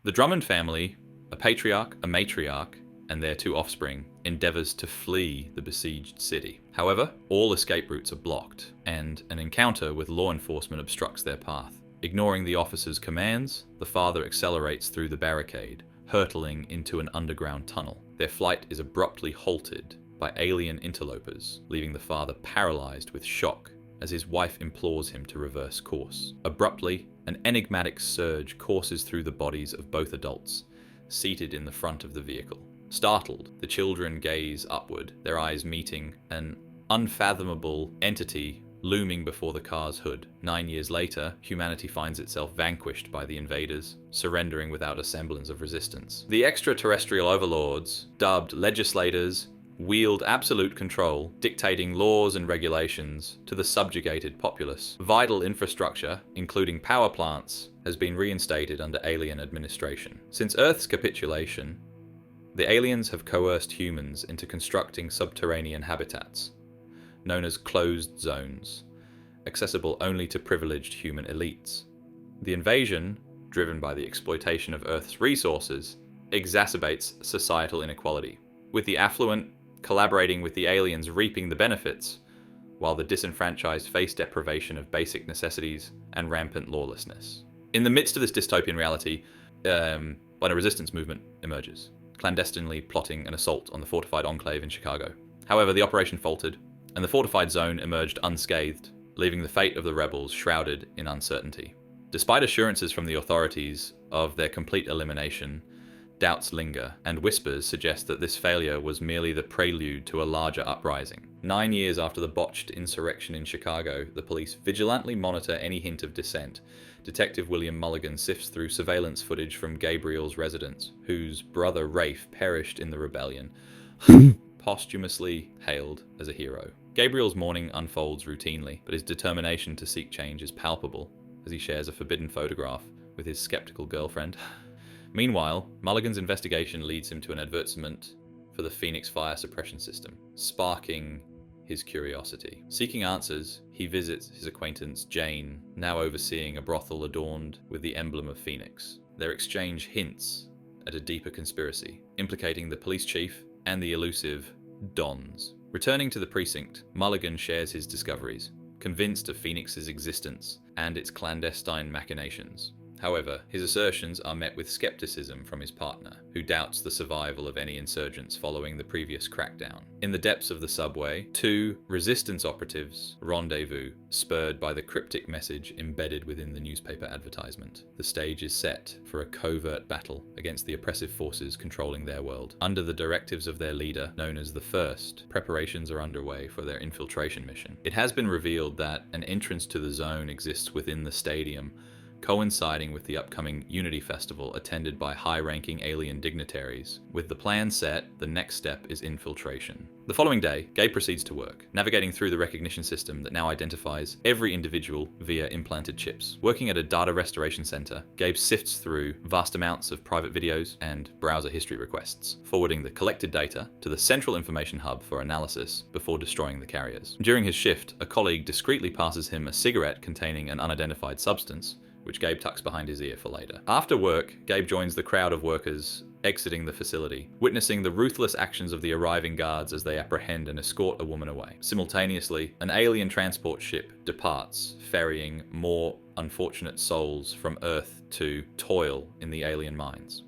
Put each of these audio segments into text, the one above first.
The Drummond family, a patriarch, a matriarch, and their two offspring, endeavors to flee the besieged city. However, all escape routes are blocked, and an encounter with law enforcement obstructs their path. Ignoring the officer's commands, the father accelerates through the barricade, hurtling into an underground tunnel. Their flight is abruptly halted by alien interlopers, leaving the father paralyzed with shock as his wife implores him to reverse course. Abruptly, an enigmatic surge courses through the bodies of both adults, seated in the front of the vehicle. Startled, the children gaze upward, their eyes meeting an unfathomable entity looming before the car's hood. 9 years later, humanity finds itself vanquished by the invaders, surrendering without a semblance of resistance. The extraterrestrial overlords, dubbed legislators, wield absolute control, dictating laws and regulations to the subjugated populace. Vital infrastructure, including power plants, has been reinstated under alien administration. Since Earth's capitulation, the aliens have coerced humans into constructing subterranean habitats, known as closed zones, accessible only to privileged human elites. The invasion, driven by the exploitation of Earth's resources, exacerbates societal inequality, with the affluent collaborating with the aliens reaping the benefits, while the disenfranchised face deprivation of basic necessities and rampant lawlessness. In the midst of this dystopian reality, a resistance movement emerges, clandestinely plotting an assault on the fortified enclave in Chicago. However, the operation faltered, and the fortified zone emerged unscathed, leaving the fate of the rebels shrouded in uncertainty. Despite assurances from the authorities of their complete elimination, doubts linger, and whispers suggest that this failure was merely the prelude to a larger uprising. 9 years after the botched insurrection in Chicago, the police vigilantly monitor any hint of dissent. Detective William Mulligan sifts through surveillance footage from Gabriel's residence, whose brother Rafe perished in the rebellion, posthumously hailed as a hero. Gabriel's mourning unfolds routinely, but his determination to seek change is palpable as he shares a forbidden photograph with his skeptical girlfriend. Meanwhile, Mulligan's investigation leads him to an advertisement for the Phoenix fire suppression system, sparking his curiosity. Seeking answers, he visits his acquaintance Jane, now overseeing a brothel adorned with the emblem of Phoenix. Their exchange hints at a deeper conspiracy, implicating the police chief and the elusive Dons. Returning to the precinct, Mulligan shares his discoveries, convinced of Phoenix's existence and its clandestine machinations. However, his assertions are met with skepticism from his partner, who doubts the survival of any insurgents following the previous crackdown. In the depths of the subway, two resistance operatives rendezvous, spurred by the cryptic message embedded within the newspaper advertisement. The stage is set for a covert battle against the oppressive forces controlling their world. Under the directives of their leader, known as the First, preparations are underway for their infiltration mission. It has been revealed that an entrance to the zone exists within the stadium, coinciding with the upcoming Unity Festival attended by high-ranking alien dignitaries. With the plan set, the next step is infiltration. The following day, Gabe proceeds to work, navigating through the recognition system that now identifies every individual via implanted chips. Working at a data restoration center, Gabe sifts through vast amounts of private videos and browser history requests, forwarding the collected data to the central information hub for analysis before destroying the carriers. During his shift, a colleague discreetly passes him a cigarette containing an unidentified substance, which Gabe tucks behind his ear for later. After work, Gabe joins the crowd of workers exiting the facility, witnessing the ruthless actions of the arriving guards as they apprehend and escort a woman away. Simultaneously, an alien transport ship departs, ferrying more unfortunate souls from Earth to toil in the alien mines.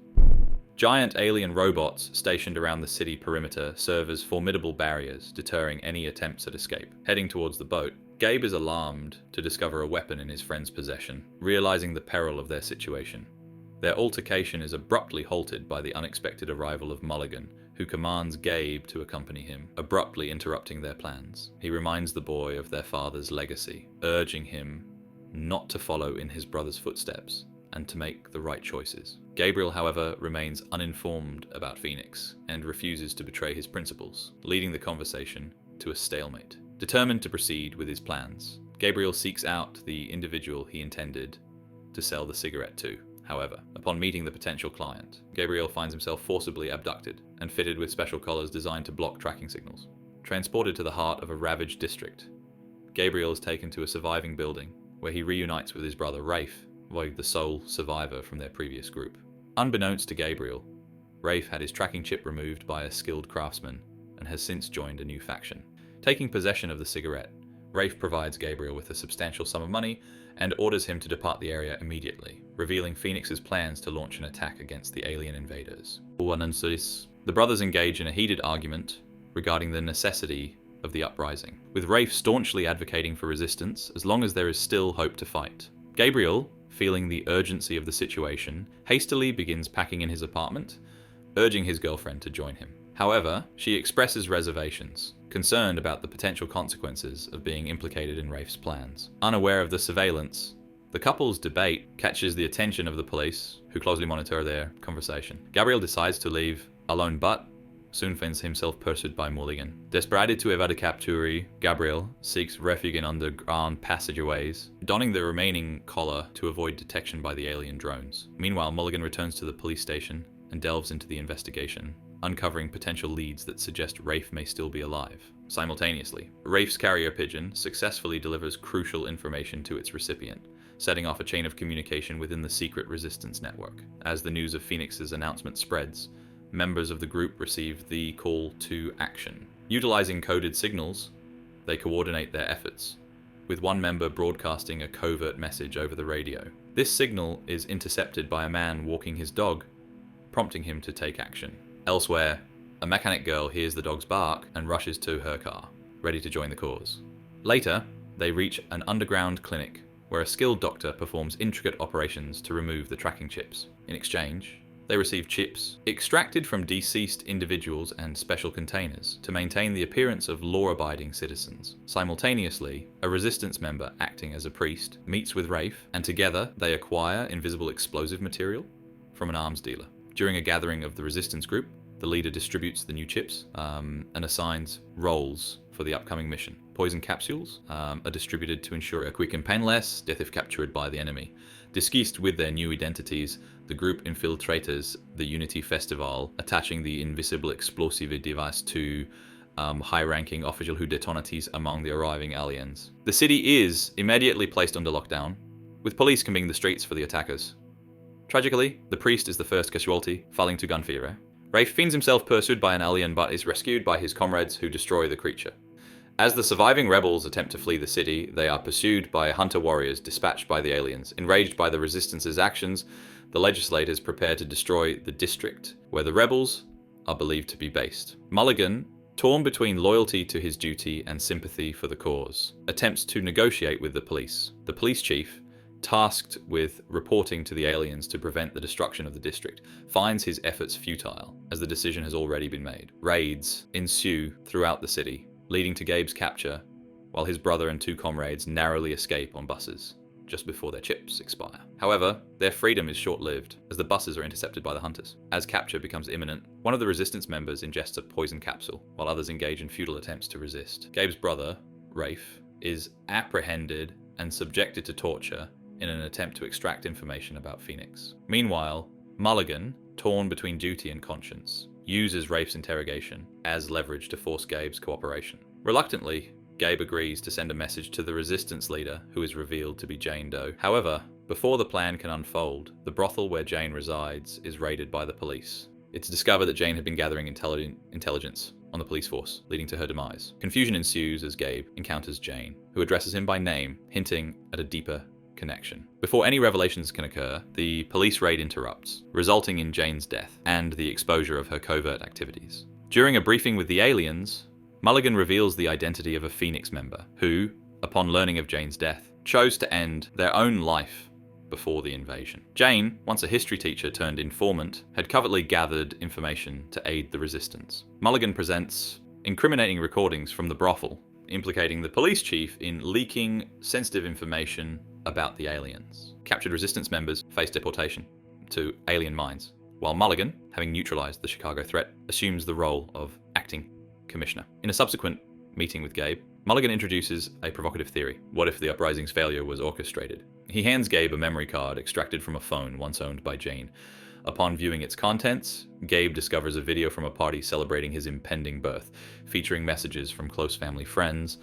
Giant alien robots stationed around the city perimeter serve as formidable barriers, deterring any attempts at escape. Heading towards the boat, Gabe is alarmed to discover a weapon in his friend's possession, realizing the peril of their situation. Their altercation is abruptly halted by the unexpected arrival of Mulligan, who commands Gabe to accompany him, abruptly interrupting their plans. He reminds the boy of their father's legacy, urging him not to follow in his brother's footsteps and to make the right choices. Gabriel, however, remains uninformed about Phoenix and refuses to betray his principles, leading the conversation to a stalemate. Determined to proceed with his plans, Gabriel seeks out the individual he intended to sell the cigarette to. However, upon meeting the potential client, Gabriel finds himself forcibly abducted and fitted with special collars designed to block tracking signals. Transported to the heart of a ravaged district, Gabriel is taken to a surviving building where he reunites with his brother Rafe, the sole survivor from their previous group. Unbeknownst to Gabriel, Rafe had his tracking chip removed by a skilled craftsman and has since joined a new faction. Taking possession of the cigarette, Rafe provides Gabriel with a substantial sum of money and orders him to depart the area immediately, revealing Phoenix's plans to launch an attack against the alien invaders. The brothers engage in a heated argument regarding the necessity of the uprising, with Rafe staunchly advocating for resistance as long as there is still hope to fight. Gabriel, feeling the urgency of the situation, hastily begins packing in his apartment, urging his girlfriend to join him. However, she expresses reservations, concerned about the potential consequences of being implicated in Rafe's plans. Unaware of the surveillance, the couple's debate catches the attention of the police, who closely monitor their conversation. Gabriel decides to leave alone, but soon finds himself pursued by Mulligan. Desperate to evade capture, Gabriel seeks refuge in underground passageways, donning the remaining collar to avoid detection by the alien drones. Meanwhile, Mulligan returns to the police station and delves into the investigation, uncovering potential leads that suggest Rafe may still be alive. Simultaneously, Rafe's carrier pigeon successfully delivers crucial information to its recipient, setting off a chain of communication within the secret resistance network. As the news of Phoenix's announcement spreads, members of the group receive the call to action. Utilizing coded signals, they coordinate their efforts, with one member broadcasting a covert message over the radio. This signal is intercepted by a man walking his dog, prompting him to take action. Elsewhere, a mechanic girl hears the dog's bark and rushes to her car, ready to join the cause. Later, they reach an underground clinic where a skilled doctor performs intricate operations to remove the tracking chips. In exchange, they receive chips extracted from deceased individuals and special containers to maintain the appearance of law-abiding citizens. Simultaneously, a resistance member acting as a priest meets with Rafe, and together they acquire invisible explosive material from an arms dealer. During a gathering of the resistance group, the leader distributes the new chips and assigns roles for the upcoming mission. Poison capsules are distributed to ensure a quick and painless death if captured by the enemy. Disguised with their new identities, the group infiltrates the Unity Festival, attaching the invisible explosive device to high-ranking official who detonates among the arriving aliens. The city is immediately placed under lockdown, with police combing the streets for the attackers. Tragically, the priest is the first casualty, falling to gun fever. Rafe finds himself pursued by an alien but is rescued by his comrades who destroy the creature. As the surviving rebels attempt to flee the city, they are pursued by hunter warriors dispatched by the aliens. Enraged by the resistance's actions, the legislators prepare to destroy the district where the rebels are believed to be based. Mulligan, torn between loyalty to his duty and sympathy for the cause, attempts to negotiate with the police. The police chief, tasked with reporting to the aliens to prevent the destruction of the district, finds his efforts futile, as the decision has already been made. Raids ensue throughout the city, leading to Gabe's capture, while his brother and two comrades narrowly escape on buses just before their chips expire. However, their freedom is short-lived, as the buses are intercepted by the hunters. As capture becomes imminent, one of the resistance members ingests a poison capsule, while others engage in futile attempts to resist. Gabe's brother, Rafe, is apprehended and subjected to torture in an attempt to extract information about Phoenix. Meanwhile, Mulligan, torn between duty and conscience, uses Rafe's interrogation as leverage to force Gabe's cooperation. Reluctantly, Gabe agrees to send a message to the resistance leader, who is revealed to be Jane Doe. However, before the plan can unfold, the brothel where Jane resides is raided by the police. It's discovered that Jane had been gathering intelligence on the police force, leading to her demise. Confusion ensues as Gabe encounters Jane, who addresses him by name, hinting at a deeper connection. Before any revelations can occur, the police raid interrupts, resulting in Jane's death and the exposure of her covert activities. During a briefing with the aliens, Mulligan reveals the identity of a Phoenix member who, upon learning of Jane's death, chose to end their own life before the invasion. Jane, once a history teacher turned informant, had covertly gathered information to aid the resistance. Mulligan presents incriminating recordings from the brothel, implicating the police chief in leaking sensitive information about the aliens. Captured resistance members face deportation to alien mines, while Mulligan, having neutralized the Chicago threat, assumes the role of acting commissioner. In a subsequent meeting with Gabe, Mulligan introduces a provocative theory. What if the uprising's failure was orchestrated? He hands Gabe a memory card extracted from a phone once owned by Jane. Upon viewing its contents, Gabe discovers a video from a party celebrating his impending birth, featuring messages from close family friends,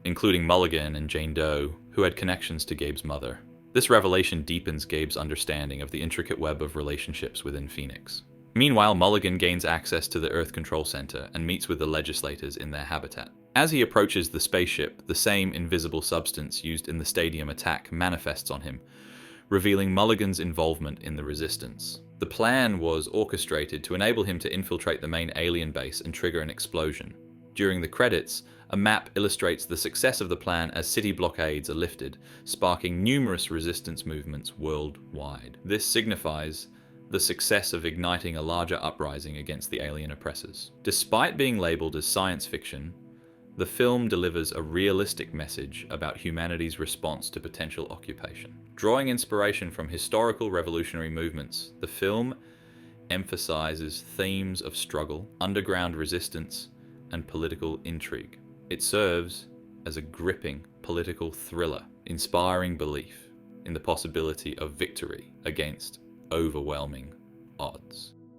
including Mulligan and Jane Doe, who had connections to Gabe's mother. This revelation deepens Gabe's understanding of the intricate web of relationships within Phoenix. Meanwhile, Mulligan gains access to the Earth Control Center and meets with the legislators in their habitat. As he approaches the spaceship, the same invisible substance used in the stadium attack manifests on him, revealing Mulligan's involvement in the resistance. The plan was orchestrated to enable him to infiltrate the main alien base and trigger an explosion. During the credits, a map illustrates the success of the plan as city blockades are lifted, sparking numerous resistance movements worldwide. This signifies the success of igniting a larger uprising against the alien oppressors. Despite being labeled as science fiction, the film delivers a realistic message about humanity's response to potential occupation. Drawing inspiration from historical revolutionary movements, the film emphasizes themes of struggle, underground resistance, and political intrigue. It serves as a gripping political thriller, inspiring belief in the possibility of victory against overwhelming odds.